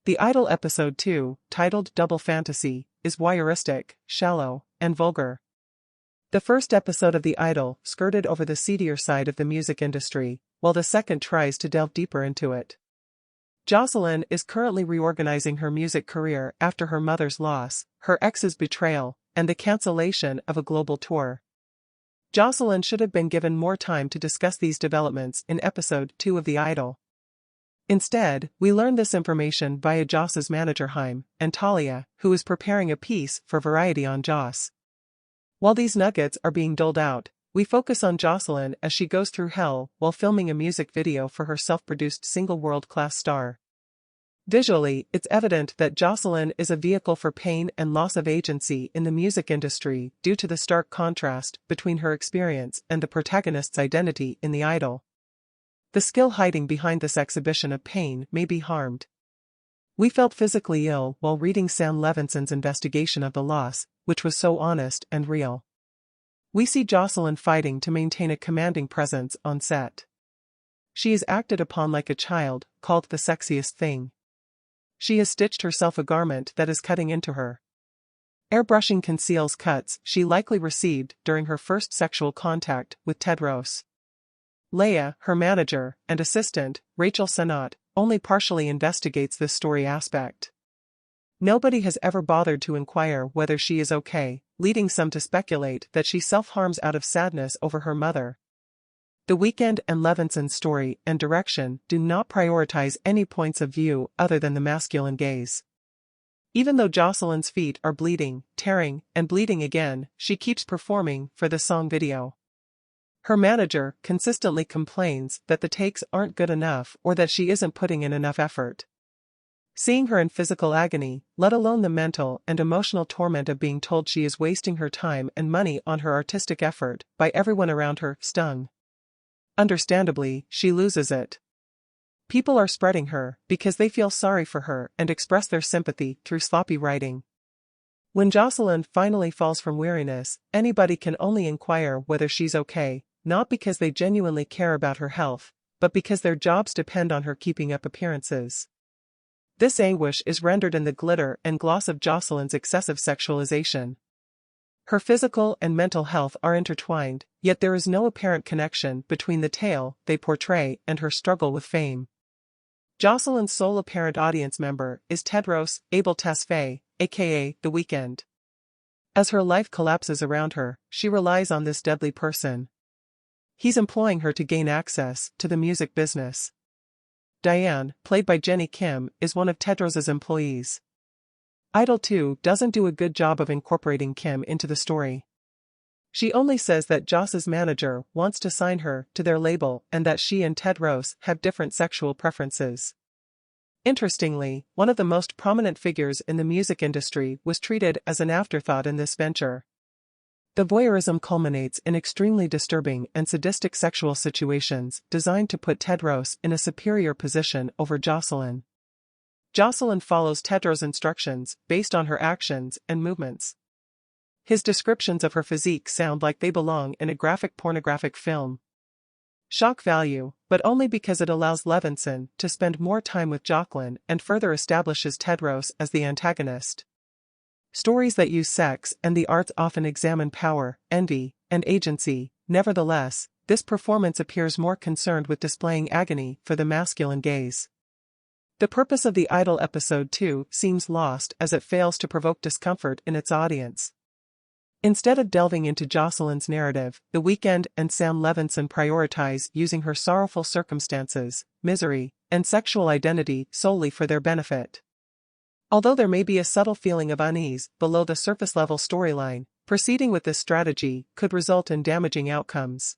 The Idol episode 2, titled Double Fantasy, is voyeuristic, shallow, and vulgar. The first episode of The Idol skirted over the seedier side of the music industry, while the second tries to delve deeper into it. Jocelyn is currently reorganizing her music career after her mother's loss, her ex's betrayal, and the cancellation of a global tour. Jocelyn should have been given more time to discuss these developments in episode 2 of The Idol. Instead, we learn this information via Joss's manager Haim and Talia, who is preparing a piece for Variety on Joss. While these nuggets are being doled out, we focus on Jocelyn as she goes through hell while filming a music video for her self-produced single world-class star. Visually, it's evident that Jocelyn is a vehicle for pain and loss of agency in the music industry due to the stark contrast between her experience and the protagonist's identity in The Idol. The skill hiding behind this exhibition of pain may be harmed. We felt physically ill while reading Sam Levinson's investigation of the loss, which was so honest and real. We see Jocelyn fighting to maintain a commanding presence on set. She is acted upon like a child, called the sexiest thing. She has stitched herself a garment that is cutting into her. Airbrushing conceals cuts she likely received during her first sexual contact with Tedros. Leia, her manager, and assistant, Rachel Sennott, only partially investigates this story aspect. Nobody has ever bothered to inquire whether she is okay, leading some to speculate that she self-harms out of sadness over her mother. The Weeknd and Levinson's story and direction do not prioritize any points of view other than the masculine gaze. Even though Jocelyn's feet are bleeding, tearing, and bleeding again, she keeps performing for the song video. Her manager consistently complains that the takes aren't good enough or that she isn't putting in enough effort. Seeing her in physical agony, let alone the mental and emotional torment of being told she is wasting her time and money on her artistic effort by everyone around her, stung. Understandably, she loses it. People are spreading her because they feel sorry for her and express their sympathy through sloppy writing. When Jocelyn finally falls from weariness, anybody can only inquire whether she's okay, not because they genuinely care about her health, but because their jobs depend on her keeping up appearances. This anguish is rendered in the glitter and gloss of Jocelyn's excessive sexualization. Her physical and mental health are intertwined, yet there is no apparent connection between the tale they portray and her struggle with fame. Jocelyn's sole apparent audience member is Tedros Abel Tesfaye, aka The Weeknd. As her life collapses around her, she relies on this deadly person. He's employing her to gain access to the music business. Diane, played by Jenny Kim, is one of Tedros's employees. Idol 2 doesn't do a good job of incorporating Kim into the story. She only says that Joss's manager wants to sign her to their label and that she and Tedros have different sexual preferences. Interestingly, one of the most prominent figures in the music industry was treated as an afterthought in this venture. The voyeurism culminates in extremely disturbing and sadistic sexual situations designed to put Tedros in a superior position over Jocelyn. Jocelyn follows Tedros' instructions based on her actions and movements. His descriptions of her physique sound like they belong in a graphic pornographic film. Shock value, but only because it allows Levinson to spend more time with Jocelyn and further establishes Tedros as the antagonist. Stories that use sex and the arts often examine power, envy, and agency. Nevertheless, this performance appears more concerned with displaying agony for the masculine gaze. The purpose of The Idol episode 2 seems lost as it fails to provoke discomfort in its audience. Instead of delving into Jocelyn's narrative, The Weeknd and Sam Levinson prioritize using her sorrowful circumstances, misery, and sexual identity solely for their benefit. Although there may be a subtle feeling of unease below the surface-level storyline, proceeding with this strategy could result in damaging outcomes.